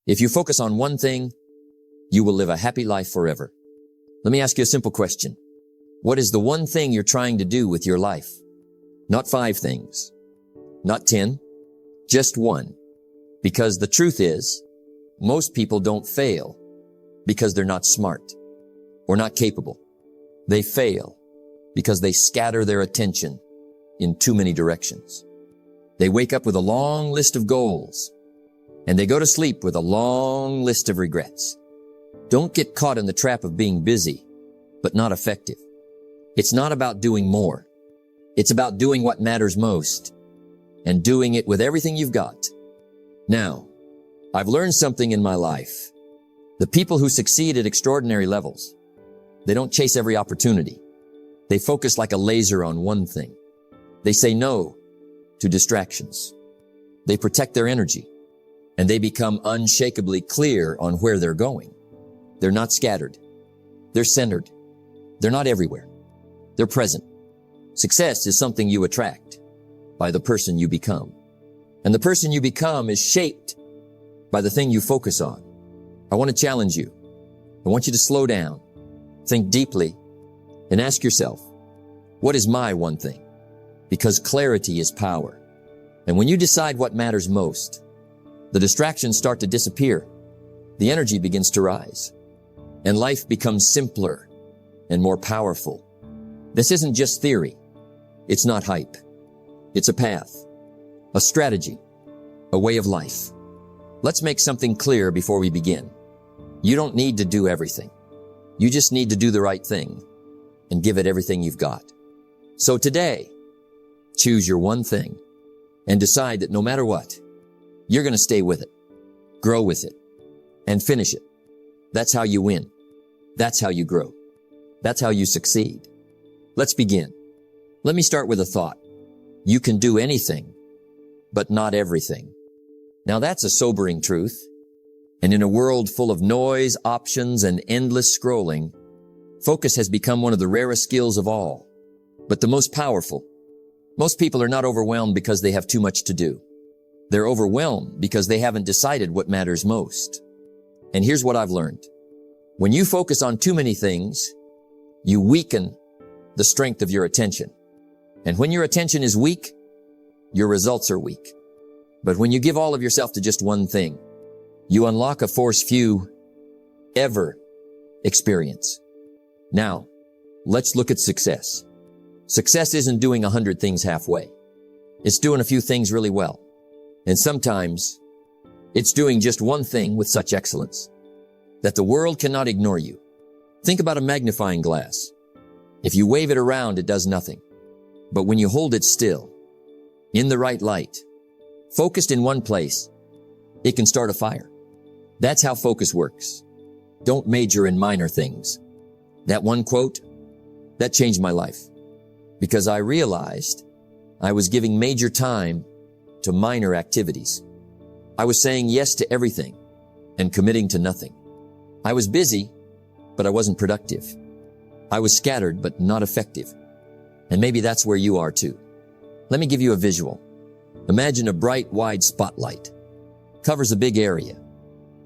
If you focus on one thing, you will live a happy life forever. Let me ask you a simple question. What is the one thing you're trying to do with your life? Not 5 things, not 10, just one. Because the truth is, most people don't fail because they're not smart or not capable. They fail because they scatter their attention in too many directions. They wake up with a long list of goals, and they go to sleep with a long list of regrets. Don't get caught in the trap of being busy, but not effective. It's not about doing more. It's about doing what matters most and doing it with everything you've got. Now, I've learned something in my life. The people who succeed at extraordinary levels, they don't chase every opportunity. They focus like a laser on one thing. They say no to distractions. They protect their energy, and they become unshakably clear on where they're going. They're not scattered. They're centered. They're not everywhere. They're present. Success is something you attract by the person you become. And the person you become is shaped by the thing you focus on. I want to challenge you. I want you to slow down, think deeply, and ask yourself, what is my one thing? Because clarity is power. And when you decide what matters most, the distractions start to disappear. The energy begins to rise, and life becomes simpler and more powerful. This isn't just theory. It's not hype. It's a path, a strategy, a way of life. Let's make something clear before we begin. You don't need to do everything. You just need to do the right thing and give it everything you've got. So today, choose your one thing and decide that no matter what, you're going to stay with it, grow with it, and finish it. That's how you win. That's how you grow. That's how you succeed. Let's begin. Let me start with a thought. You can do anything, but not everything. Now that's a sobering truth. And in a world full of noise, options, and endless scrolling, focus has become one of the rarest skills of all, but the most powerful. Most people are not overwhelmed because they have too much to do. They're overwhelmed because they haven't decided what matters most. And here's what I've learned. When you focus on too many things, you weaken the strength of your attention. And when your attention is weak, your results are weak. But when you give all of yourself to just one thing, you unlock a force few ever experience. Now, let's look at success. Success isn't doing 100 things halfway. It's doing a few things really well. And sometimes it's doing just one thing with such excellence that the world cannot ignore you. Think about a magnifying glass. If you wave it around, it does nothing. But when you hold it still, in the right light, focused in one place, it can start a fire. That's how focus works. Don't major in minor things. That one quote, that changed my life because I realized I was giving major time to minor activities. I was saying yes to everything and committing to nothing. I was busy, but I wasn't productive. I was scattered, but not effective. And maybe that's where you are too. Let me give you a visual. Imagine a bright, wide spotlight. Covers a big area.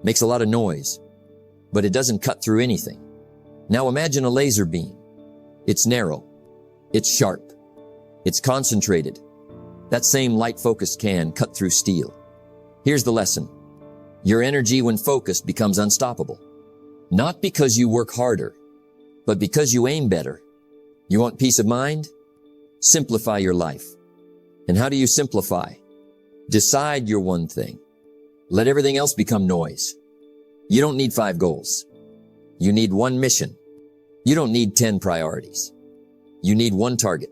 Makes a lot of noise, but it doesn't cut through anything. Now imagine a laser beam. It's narrow. It's sharp. It's concentrated. That same light focus can cut through steel. Here's the lesson. Your energy when focused becomes unstoppable. Not because you work harder, but because you aim better. You want peace of mind? Simplify your life. And how do you simplify? Decide your one thing. Let everything else become noise. You don't need 5 goals. You need one mission. You don't need 10 priorities. You need one target.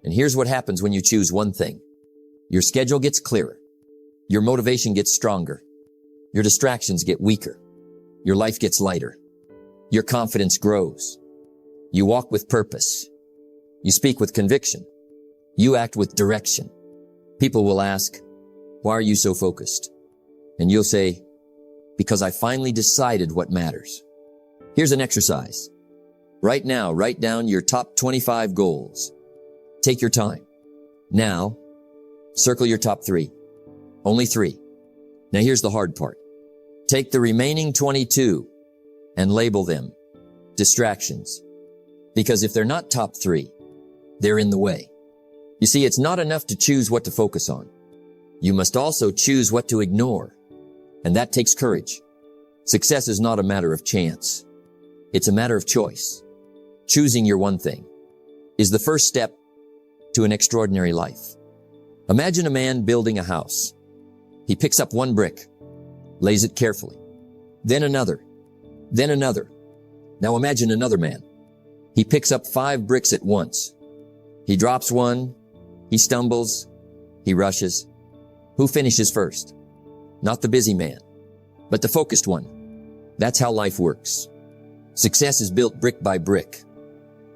And here's what happens when you choose one thing. Your schedule gets clearer. Your motivation gets stronger. Your distractions get weaker. Your life gets lighter. Your confidence grows. You walk with purpose. You speak with conviction. You act with direction. People will ask, why are you so focused? And you'll say, because I finally decided what matters. Here's an exercise. Right now, write down your top 25 goals. Take your time. Now, circle your top 3. Only 3. Now here's the hard part. Take the remaining 22 and label them distractions. Because if they're not top 3, they're in the way. You see, it's not enough to choose what to focus on. You must also choose what to ignore. And that takes courage. Success is not a matter of chance. It's a matter of choice. Choosing your one thing is the first step to an extraordinary life. Imagine a man building a house. He picks up one brick, lays it carefully, then another, then another. Now imagine another man. He picks up 5 bricks at once. He drops one, he stumbles, he rushes. Who finishes first? Not the busy man, but the focused one. That's how life works. Success is built brick by brick,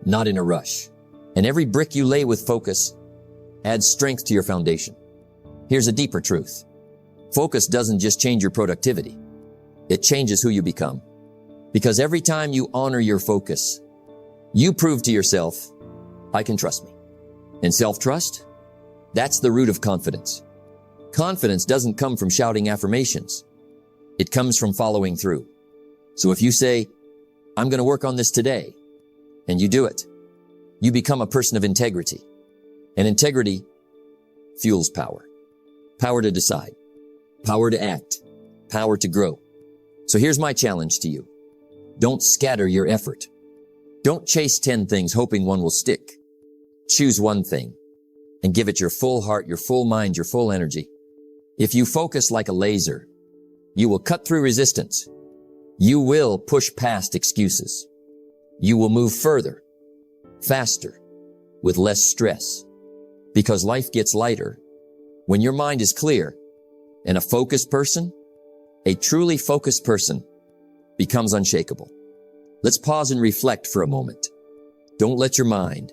not in a rush. And every brick you lay with focus adds strength to your foundation. Here's a deeper truth. Focus doesn't just change your productivity. It changes who you become. Because every time you honor your focus, you prove to yourself, I can trust me. And self-trust? That's the root of confidence. Confidence doesn't come from shouting affirmations. It comes from following through. So if you say, I'm going to work on this today, and you do it, you become a person of integrity. And integrity fuels power. Power to decide. Power to act. Power to grow. So here's my challenge to you. Don't scatter your effort. Don't chase 10 things hoping one will stick. Choose one thing and give it your full heart, your full mind, your full energy. If you focus like a laser, you will cut through resistance. You will push past excuses. You will move further, faster, with less stress. Because life gets lighter when your mind is clear. And a focused person, a truly focused person, becomes unshakable. Let's pause and reflect for a moment. Don't let your mind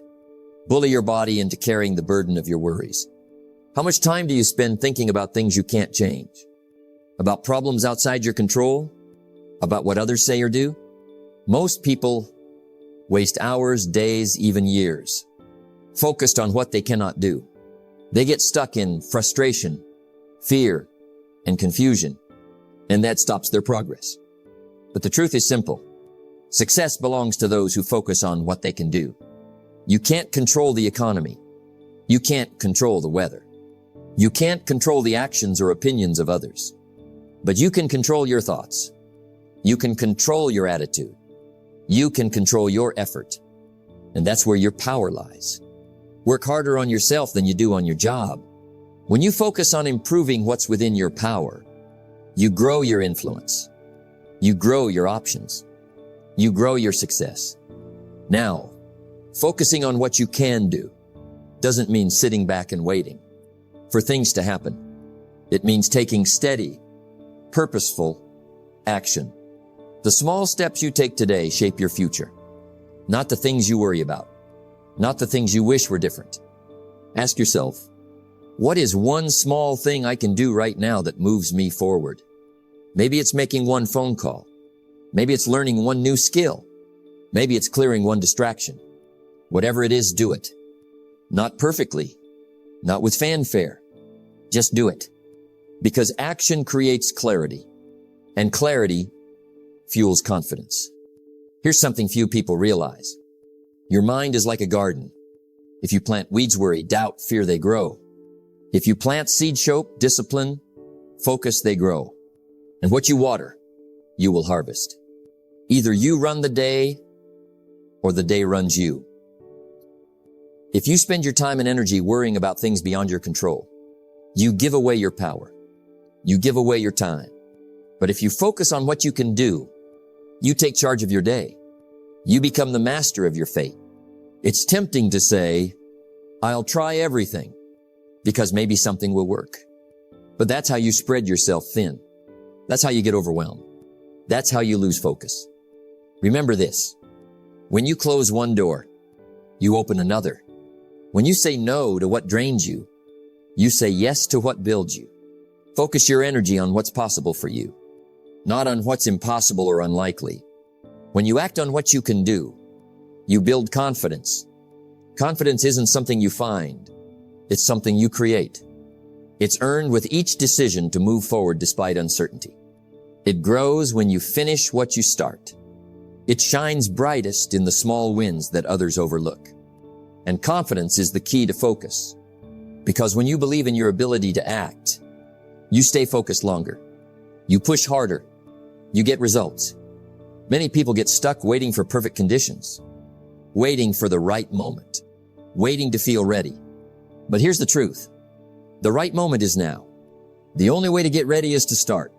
bully your body into carrying the burden of your worries. How much time do you spend thinking about things you can't change? About problems outside your control? About what others say or do? Most people waste hours, days, even years, focused on what they cannot do. They get stuck in frustration, fear, and confusion, and that stops their progress. But the truth is simple. Success belongs to those who focus on what they can do. You can't control the economy. You can't control the weather. You can't control the actions or opinions of others. But you can control your thoughts. You can control your attitude. You can control your effort. And that's where your power lies. Work harder on yourself than you do on your job. When you focus on improving what's within your power, you grow your influence. You grow your options. You grow your success. Now, focusing on what you can do doesn't mean sitting back and waiting for things to happen. It means taking steady, purposeful action. The small steps you take today shape your future, not the things you worry about, not the things you wish were different. Ask yourself, what is one small thing I can do right now that moves me forward? Maybe it's making one phone call. Maybe it's learning one new skill. Maybe it's clearing one distraction. Whatever it is, do it. Not perfectly, not with fanfare. Just do it. Because action creates clarity, and clarity fuels confidence. Here's something few people realize. Your mind is like a garden. If you plant weeds, worry, doubt, fear, they grow. If you plant seed, hope, discipline, focus, they grow. And what you water, you will harvest. Either you run the day or the day runs you. If you spend your time and energy worrying about things beyond your control, you give away your power. You give away your time. But if you focus on what you can do, you take charge of your day. You become the master of your fate. It's tempting to say, I'll try everything because maybe something will work. But that's how you spread yourself thin. That's how you get overwhelmed. That's how you lose focus. Remember this. When you close one door, you open another. When you say no to what drains you, you say yes to what builds you. Focus your energy on what's possible for you, not on what's impossible or unlikely. When you act on what you can do, you build confidence. Confidence isn't something you find. It's something you create. It's earned with each decision to move forward despite uncertainty. It grows when you finish what you start. It shines brightest in the small wins that others overlook. And confidence is the key to focus. Because when you believe in your ability to act, you stay focused longer. You push harder. You get results. Many people get stuck waiting for perfect conditions, waiting for the right moment, waiting to feel ready. But here's the truth. The right moment is now. The only way to get ready is to start.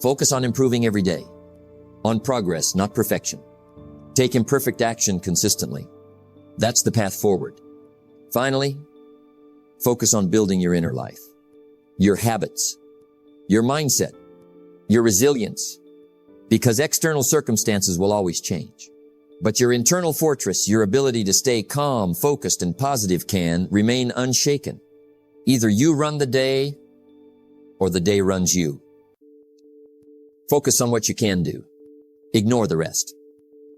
Focus on improving every day, on progress, not perfection. Take imperfect action consistently. That's the path forward. Finally, focus on building your inner life, your habits, your mindset, your resilience, because external circumstances will always change. But your internal fortress, your ability to stay calm, focused, and positive can remain unshaken. Either you run the day or the day runs you. Focus on what you can do. Ignore the rest.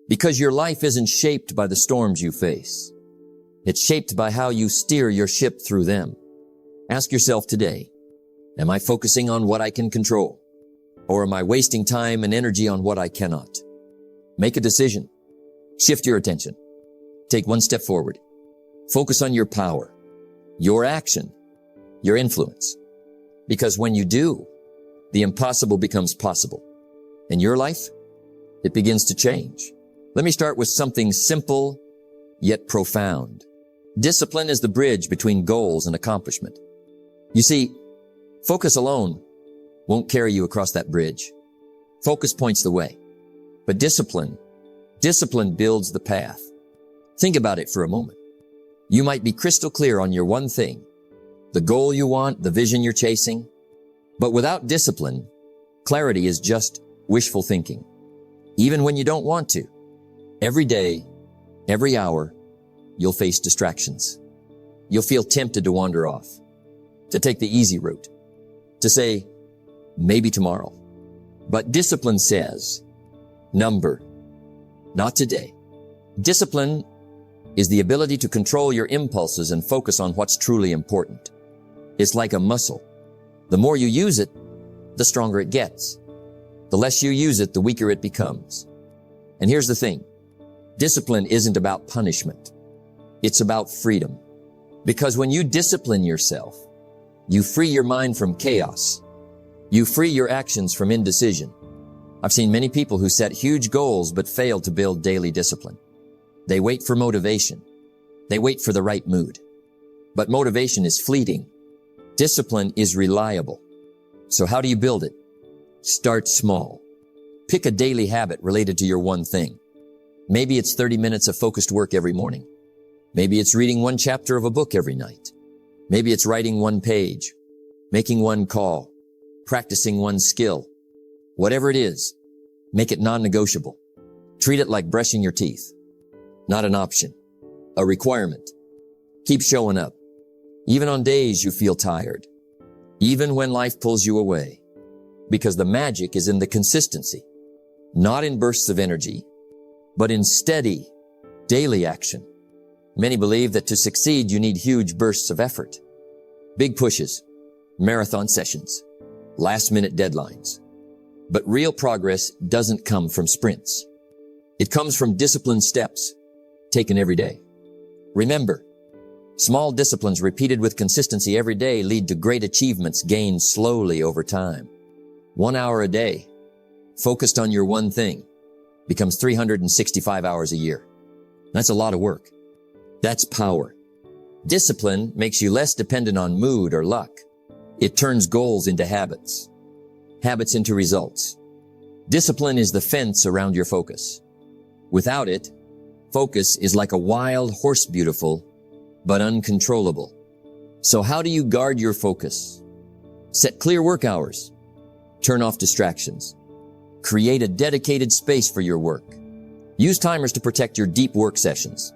Because your life isn't shaped by the storms you face. It's shaped by how you steer your ship through them. Ask yourself today, am I focusing on what I can control? Or am I wasting time and energy on what I cannot? Make a decision. Shift your attention. Take one step forward. Focus on your power, your action, your influence. Because when you do, the impossible becomes possible. In your life, it begins to change. Let me start with something simple, yet profound. Discipline is the bridge between goals and accomplishment. You see, focus alone won't carry you across that bridge. Focus points the way. But discipline builds the path. Think about it for a moment. You might be crystal clear on your one thing, the goal you want, the vision you're chasing. But without discipline, clarity is just wishful thinking. Even when you don't want to. Every day, every hour, you'll face distractions. You'll feel tempted to wander off, to take the easy route, to say, maybe tomorrow. But discipline says, number, not today. Discipline is the ability to control your impulses and focus on what's truly important. It's like a muscle. The more you use it, the stronger it gets. The less you use it, the weaker it becomes. And here's the thing. Discipline isn't about punishment. It's about freedom. Because when you discipline yourself, you free your mind from chaos. You free your actions from indecision. I've seen many people who set huge goals but fail to build daily discipline. They wait for motivation. They wait for the right mood. But motivation is fleeting. Discipline is reliable. So how do you build it? Start small. Pick a daily habit related to your one thing. Maybe it's 30 minutes of focused work every morning. Maybe it's reading one chapter of a book every night. Maybe it's writing one page, making one call, practicing one skill. Whatever it is, make it non-negotiable. Treat it like brushing your teeth. Not an option, a requirement. Keep showing up. Even on days you feel tired. Even when life pulls you away. Because the magic is in the consistency. Not in bursts of energy, but in steady, daily action. Many believe that to succeed, you need huge bursts of effort. Big pushes, marathon sessions, last-minute deadlines. But real progress doesn't come from sprints. It comes from disciplined steps, taken every day. Remember, small disciplines repeated with consistency every day lead to great achievements gained slowly over time. 1 hour a day, focused on your one thing, becomes 365 hours a year. That's a lot of work. That's power. Discipline makes you less dependent on mood or luck. It turns goals into habits, habits into results. Discipline is the fence around your focus. Without it, focus is like a wild horse, beautiful, but uncontrollable. So how do you guard your focus? Set clear work hours. Turn off distractions. Create a dedicated space for your work. Use timers to protect your deep work sessions.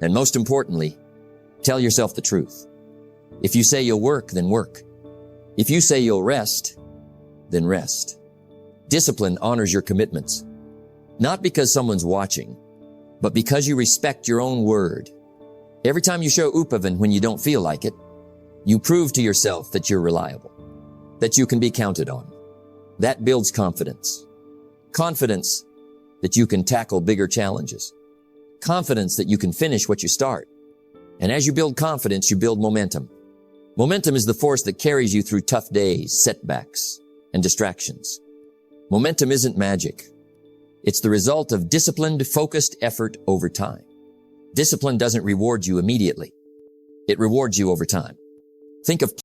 And most importantly, tell yourself the truth. If you say you'll work, then work. If you say you'll rest, then rest. Discipline honors your commitments. Not because someone's watching, but because you respect your own word. Every time you show upavan when you don't feel like it, you prove to yourself that you're reliable, that you can be counted on. That builds confidence. Confidence that you can tackle bigger challenges. Confidence that you can finish what you start. And as you build confidence, you build momentum. Momentum is the force that carries you through tough days, setbacks, and distractions. Momentum isn't magic. It's the result of disciplined, focused effort over time. Discipline doesn't reward you immediately. It rewards you over time. Think of